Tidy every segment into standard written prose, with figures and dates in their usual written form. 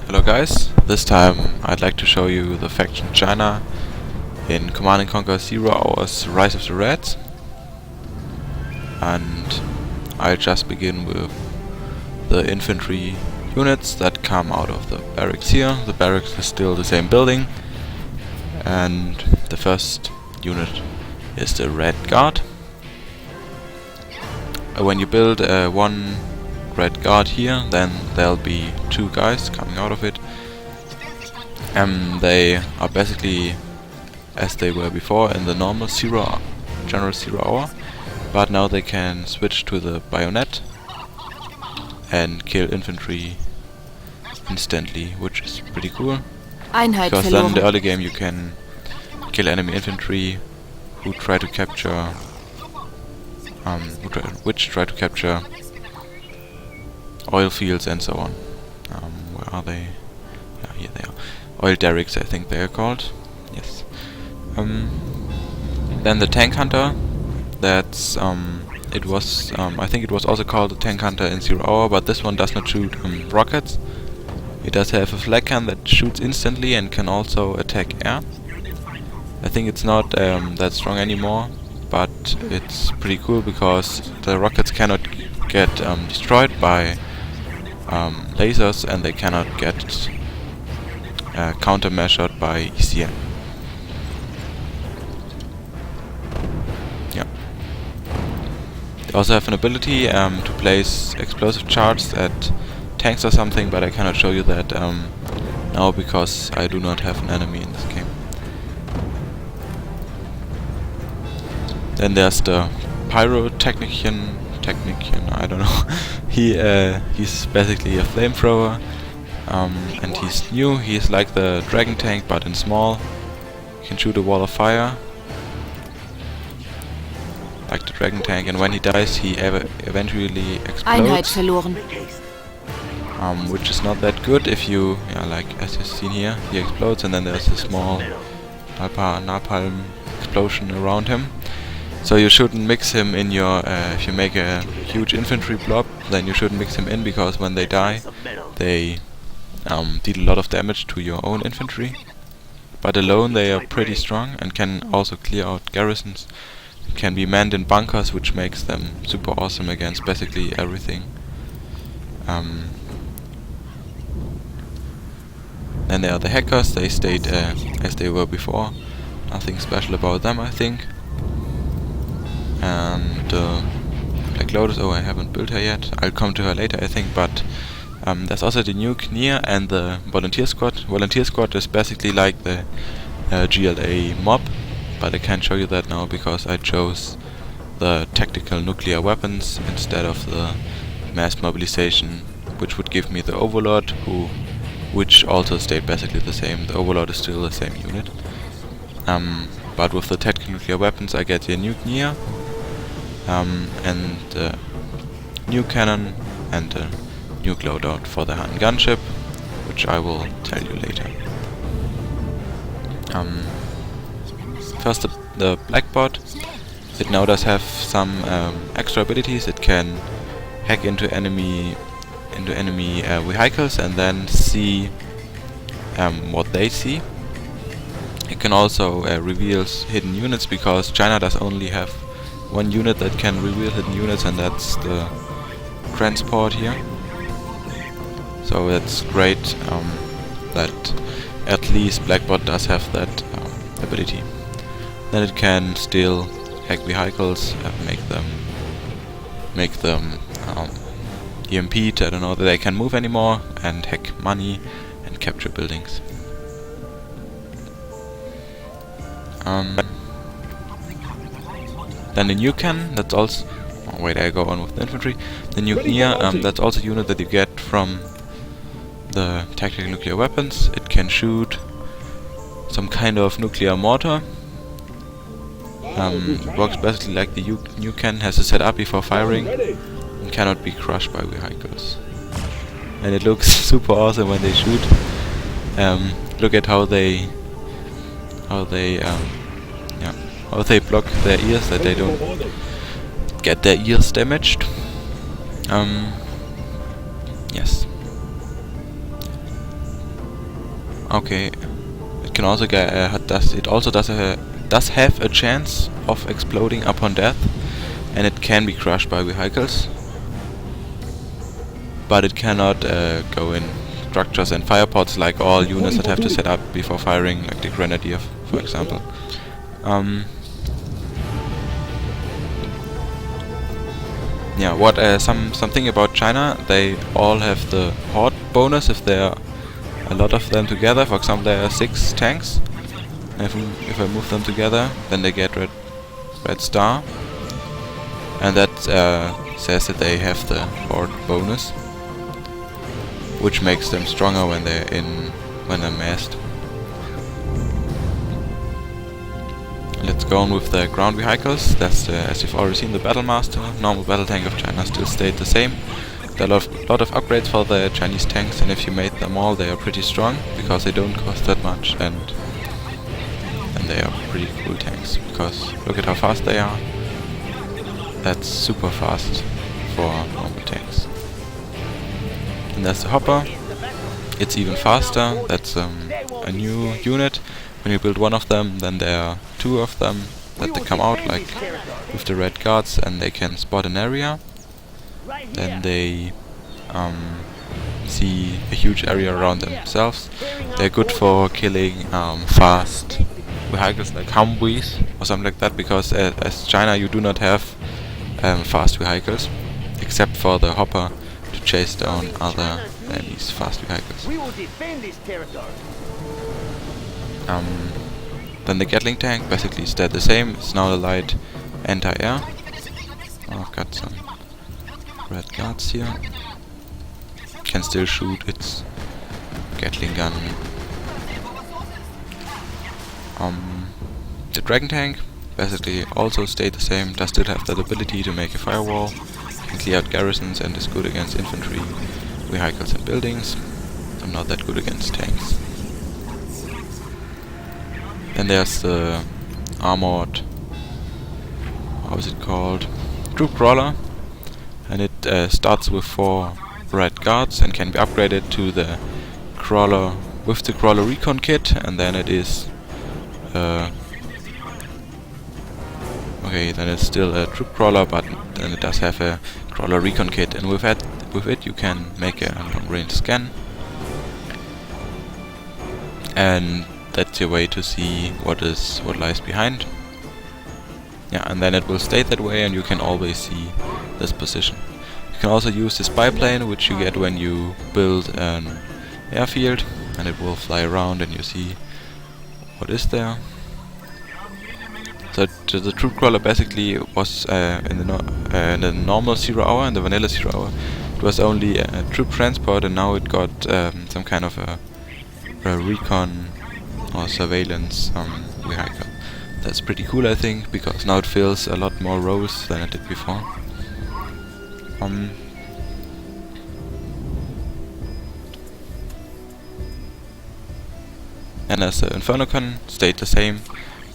Hello guys, this time I'd like to show you the faction China in Command & Conquer Zero Hour's Rise of the Reds, and I'll just begin with the infantry units that come out of the barracks here. The barracks is still the same building, and the first unit is the Red Guard. When you build one Red Guard here, then there'll be two guys coming out of it. They are basically as they were before in the normal general zero hour, but now they can switch to the bayonet and kill infantry instantly, which is pretty cool. Einheit Because then in the verloren. early game you can kill enemy infantry who try to capture which try to capture oil fields and so on. Where are they? Yeah, here they are. Oil derricks, I think they are called. Yes. Then the tank hunter. That's I think it was also called the tank hunter in Zero Hour, but this one does not shoot rockets. It does have a flak gun that shoots instantly and can also attack air. I think it's not that strong anymore, but it's pretty cool because the rockets cannot get destroyed by lasers, and they cannot get countermeasured by ECM. Yeah. They also have an ability to place explosive charges at tanks or something, but I cannot show you that now because I do not have an enemy in this game. Then there's the pyrotechnician, I don't know. He's basically a flamethrower, and he's new. He's like the dragon tank, but in small. He can shoot a wall of fire, like the dragon tank, and when he dies, he eventually Einheit explodes, verloren. which is not that good. If you, like as you've seen here, he explodes, and then there's a small napalm explosion around him. So you shouldn't mix him in your, if you make a huge infantry blob, then you shouldn't mix him in, because when they die, they deal a lot of damage to your own infantry. But alone they are pretty strong and can also clear out garrisons. Can be manned in bunkers, which makes them super awesome against basically everything. Then there are the hackers. They stayed as they were before. Nothing special about them, I think. And Black Lotus, I haven't built her yet. I'll come to her later, I think, but there's also the new Knir and the Volunteer Squad. Volunteer Squad is basically like the GLA mob, but I can't show you that now because I chose the tactical nuclear weapons instead of the mass mobilization, which would give me the Overlord, which also stayed basically the same. The Overlord is still the same unit. But with the tactical nuclear weapons I get the new Knir, and new cannon and a nuke loadout for the Han gunship, which I will tell you later. First the Black Bot. It now does have some extra abilities. It can hack into enemy vehicles and then see what they see. It can also reveal hidden units, because China does only have one unit that can reveal hidden units, and that's the transport here. So it's great that at least Blackbot does have that ability. Then it can still hack vehicles, make them EMP'd, I don't know, that they can move anymore, and hack money and capture buildings. Then the Nucan, that's also... Oh, wait, I go on with the infantry. The Nuclear, that's also a unit that you get from the tactical nuclear weapons. It can shoot some kind of nuclear mortar. Works basically like the Nucan, has to set up before firing and cannot be crushed by vehicles. And it looks super awesome when they shoot. Look at how they block their ears, that they don't get their ears damaged. Yes. Okay, it can also get does have a chance of exploding upon death, and it can be crushed by vehicles, but it cannot go in structures and fire pods like all units that have to set up before firing, like the Grenadier, for example. Yeah, what something about China, they all have the horde bonus if there are a lot of them together. For example, there are 6 tanks. If I move them together, then they get red star, and that says that they have the horde bonus, which makes them stronger when they're massed. Let's go on with the ground vehicles. That's as you've already seen, the Battle Master. Normal battle tank of China still stayed the same. There are a lot of upgrades for the Chinese tanks, and if you made them all, they are pretty strong because they don't cost that much, and they are pretty cool tanks. Because look at how fast they are. That's super fast for normal tanks. And there's the Hopper. It's even faster. That's a new unit. When you build one of them, then there are 2 of them that they come out, like with the red guards, and they can spot an area. Then they see a huge area around themselves. They're good for killing fast vehicles like Humvees or something like that, because as China you do not have fast vehicles, except for the Hopper to chase down other enemies' fast vehicles. We will defend this territory. Then the Gatling tank basically stayed the same. It's now a light anti-air. I've got some red guards here. Can still shoot its Gatling gun. The Dragon tank basically also stayed the same. Does still have that ability to make a firewall, can clear out garrisons, and is good against infantry, vehicles and buildings. I'm not that good against tanks. Then there's the armored, how is it called? Troop crawler, and it starts with 4 red guards and can be upgraded to the crawler with the crawler recon kit, and then it is okay, then it's still a troop crawler, but then it does have a crawler recon kit, and with it you can make a long range scan, and that's your way to see what lies behind. Yeah, and then it will stay that way, and you can always see this position. You can also use the spy plane, which you get when you build an airfield, and it will fly around and you see what is there. So the troop crawler basically was in the normal 0 hour, in the vanilla 0 hour, it was only a troop transport, and now it got some kind of a recon or surveillance vehicle. That's pretty cool, I think, because now it fills a lot more roles than it did before. And as the Infernocon stayed the same,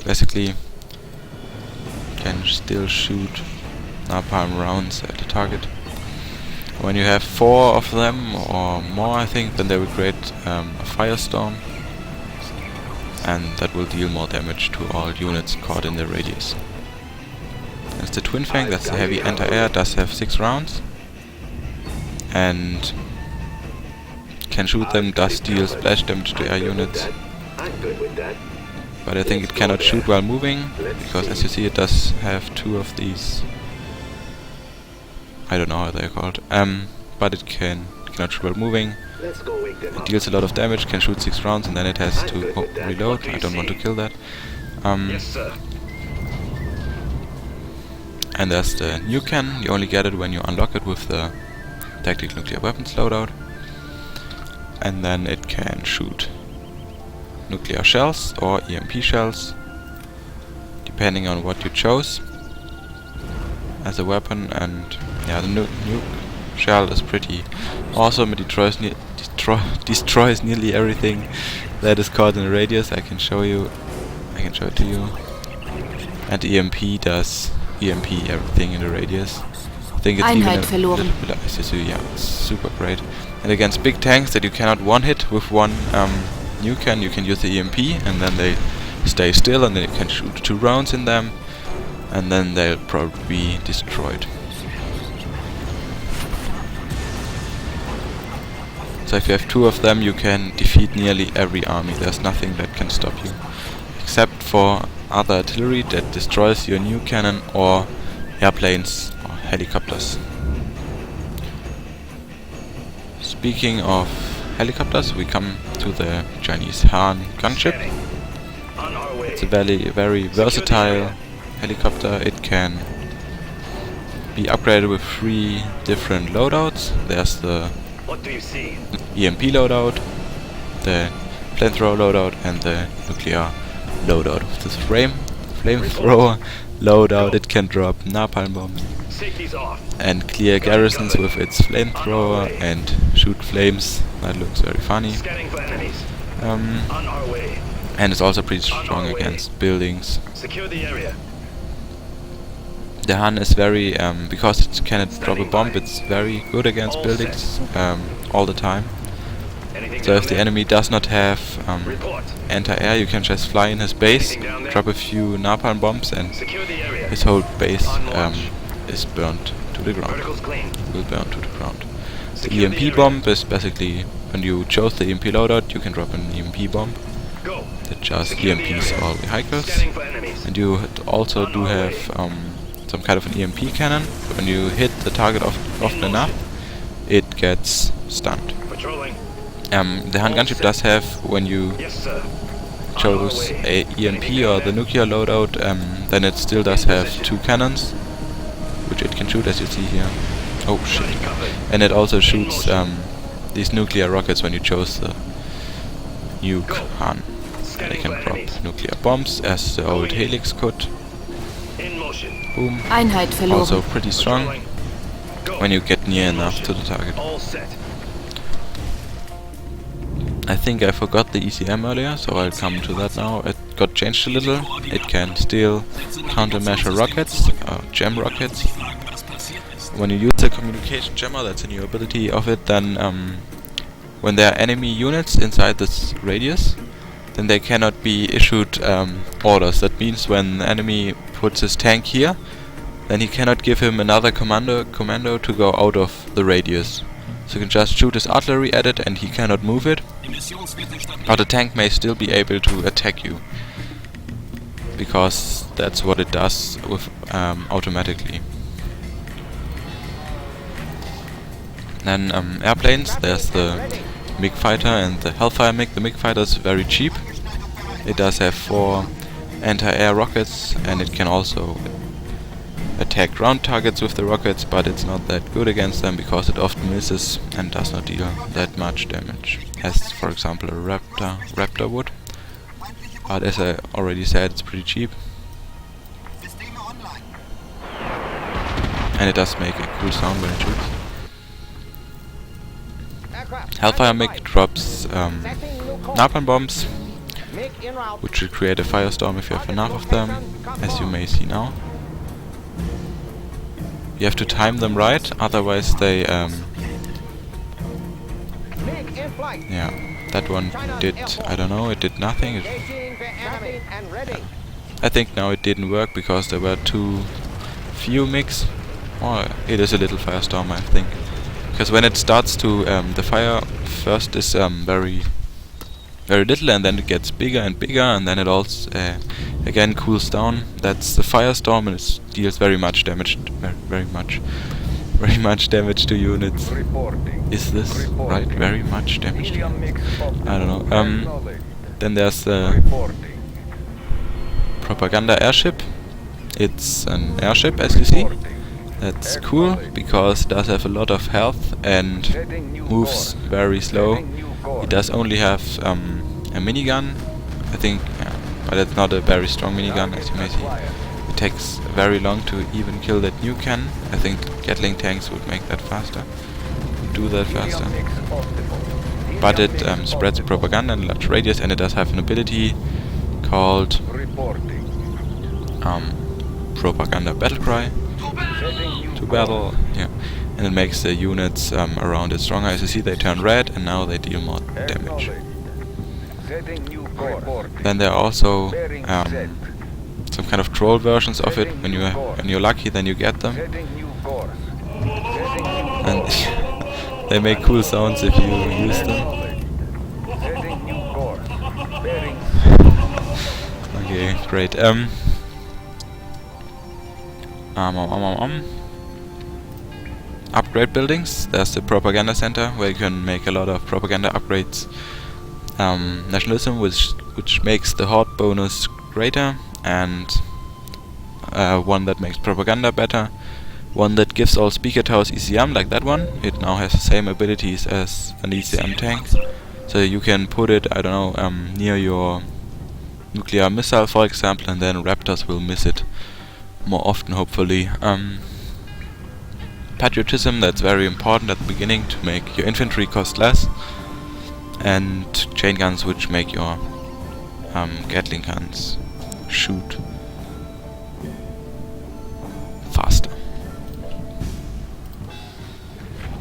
basically can still shoot napalm rounds at the target. When you have 4 of them or more, I think, then they will create a firestorm, and that will deal more damage to all units caught in the radius. That's the Twin Fang, that's the heavy anti-air, does have 6 rounds, and can shoot them, does deal splash damage to air units. But I think it cannot shoot while moving, because as you see it does have 2 of these, I don't know how they're called, but it cannot shoot while moving. It deals a lot of damage, can shoot 6 rounds, and then it has to reload. I don't want to kill that. And there's the nuke cannon. You only get it when you unlock it with the tactical nuclear weapons loadout. And then it can shoot nuclear shells or EMP shells, depending on what you chose as a weapon. And yeah, the nuke shell is pretty awesome. It destroys nearly everything that is caught in the radius. I can show it to you. And EMP does EMP everything in the radius. I think it's Einheit even verloren. a little bit, yeah, it's super great. And against big tanks that you cannot one hit with one nuke cannon, you can use the EMP, and then they stay still, and then you can shoot 2 rounds in them, and then they'll probably be destroyed. So if you have 2 of them, you can defeat nearly every army. There's nothing that can stop you, except for other artillery that destroys your nuke cannon, or airplanes or helicopters. Speaking of helicopters, we come to the Chinese Han gunship. It's a very versatile helicopter. It can be upgraded with 3 different loadouts. There's the EMP loadout, the flamethrower loadout, and the nuclear loadout. With this flamethrower loadout, it can drop napalm bombs and clear garrisons with its flamethrower and shoot flames. That looks very funny. And it's also pretty strong against buildings. The Han is very, because it cannot drop a bomb, it's very good against buildings all the time. So if the enemy does not have anti-air, you can just fly in his base, drop a few napalm bombs, and his whole base is burnt to the ground. Will burn to the ground. The EMP bomb is basically, when you chose the EMP loadout, you can drop an EMP bomb that just EMPs all vehicles. And you also do have some kind of an EMP cannon. When you hit the target often enough, it gets stunned. The Han gunship does have, when you chose a EMP or the nuclear loadout, then it still does have 2 cannons, which it can shoot, as you see here. Oh shit. And it also shoots these nuclear rockets when you chose the nuke Han. They can drop nuclear bombs, as the old Helix could. Boom. Einheit verloren. Also pretty strong when you get near enough to the target. I think I forgot the ECM earlier, so I'll come to that now. It got changed a little. It can still countermeasure rockets, gem rockets. When you use the communication jammer, that's a new ability of it, then when there are enemy units inside this radius, then they cannot be issued orders. That means when the enemy puts his tank here, then he cannot give him another commando to go out of the radius. So you can just shoot his artillery at it and he cannot move it, but the tank may still be able to attack you, because that's what it does with automatically. Then airplanes, there's the MiG fighter and the Hellfire MiG. The MiG fighter is very cheap. It does have 4 anti-air rockets, and it can also attack ground targets with the rockets, but it's not that good against them because it often misses and does not deal that much damage, as for example a Raptor would. But as I already said, it's pretty cheap, and it does make a cool sound when it shoots. Hellfire MiG drops napalm bombs, which will create a firestorm if you have enough of them, as you may see now. You have to time them right, otherwise they yeah, that one did, I don't know, it did nothing. I think now it didn't work because there were too few MiGs. Or it is a little firestorm, I think. Because when it starts to, the fire first is very little, and then it gets bigger and bigger, and then it also again cools down. That's the firestorm, and it deals very much damage, very much damage to units. Is this right? Very much damage to units? I don't know. Then there's the propaganda airship. It's an airship, as you see. That's cool because it does have a lot of health and moves very slow. It does only have a minigun, I think, but it's not a very strong minigun, as you may see. It takes very long to even kill that nuke cannon. I think Gatling tanks would make that faster, do that faster. But it spreads propaganda in a large radius, and it does have an ability called propaganda battle cry. To battle, yeah, and it makes the units around it stronger. As you see, they turn red, and now they deal more damage. Then there are also some kind of troll versions of it. When you're lucky, then you get them, and they make cool sounds if you use them. Okay, great. Upgrade buildings. There's the propaganda center where you can make a lot of propaganda upgrades. Nationalism, which makes the horde bonus greater, and one that makes propaganda better. One that gives all speaker towers ECM, like that one. It now has the same abilities as an ECM tank, so you can put it, I don't know, near your nuclear missile, for example, and then Raptors will miss it more often, hopefully. Patriotism, that's very important at the beginning to make your infantry cost less, and chain guns, which make your Gatling guns shoot faster.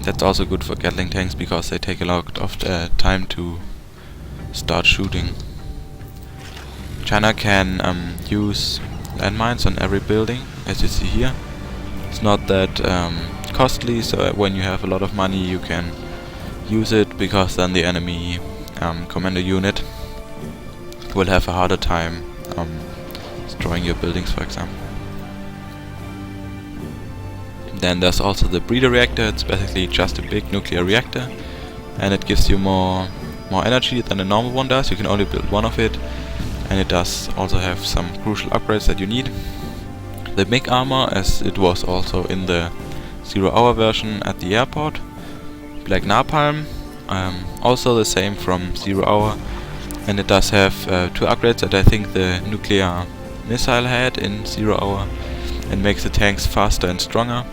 That's also good for Gatling tanks because they take a lot of time to start shooting. China can use landmines on every building, as you see here. It's not that costly, so when you have a lot of money you can use it, because then the enemy commander unit will have a harder time destroying your buildings, for example. Then there's also the breeder reactor. It's basically just a big nuclear reactor, and it gives you more energy than a normal one does. You can only build one of it, and it does also have some crucial upgrades that you need. The MiG armor, as it was also in the 0 Hour version at the airport. Black Napalm, also the same from 0 Hour, and it does have 2 upgrades that I think the nuclear missile had in 0 Hour, and makes the tanks faster and stronger.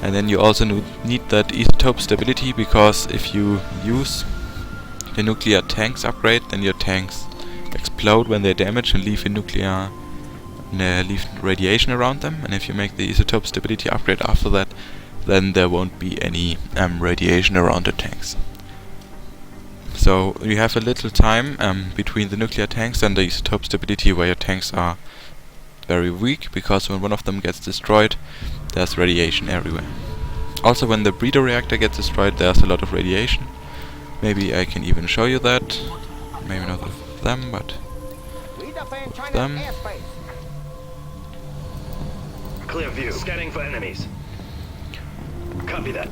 And then you also need that isotope stability, because if you use the nuclear tanks upgrade, then your tanks explode when they're damaged and leave leave radiation around them. And if you make the isotope stability upgrade after that, then there won't be any radiation around the tanks. So you have a little time between the nuclear tanks and the isotope stability where your tanks are very weak, because when one of them gets destroyed, there's radiation everywhere. Also, when the breeder reactor gets destroyed, there's a lot of radiation. Maybe I can even show you that. Maybe not with them, but with them. Clear view. Scanning for enemies. Copy that.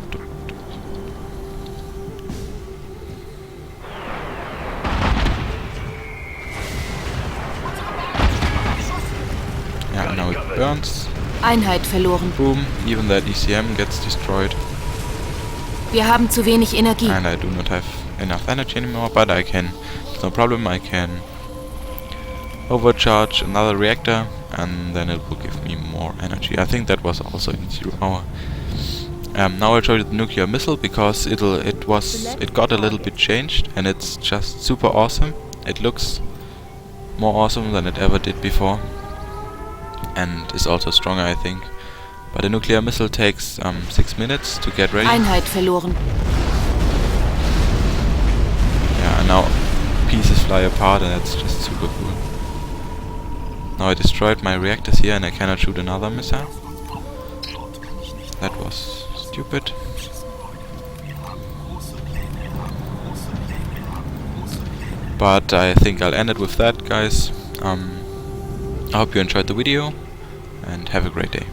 Yeah, now it burns. Einheit verloren. Boom, even that ECM gets destroyed. Wir haben zu wenig Energie. And I do not have enough energy anymore, but I can, it's no problem, I can overcharge another reactor, and then it will give me more energy. I think that was also in 0 Hour. Now I'll show you the nuclear missile, because it got a little bit changed, and it's just super awesome. It looks more awesome than it ever did before, and is also stronger, I think. But a nuclear missile takes 6 minutes to get ready. Einheit verloren. Yeah, and now pieces fly apart, and that's just super cool. Now I destroyed my reactors here, and I cannot shoot another missile. That was stupid. But I think I'll end it with that, guys. I hope you enjoyed the video, and have a great day.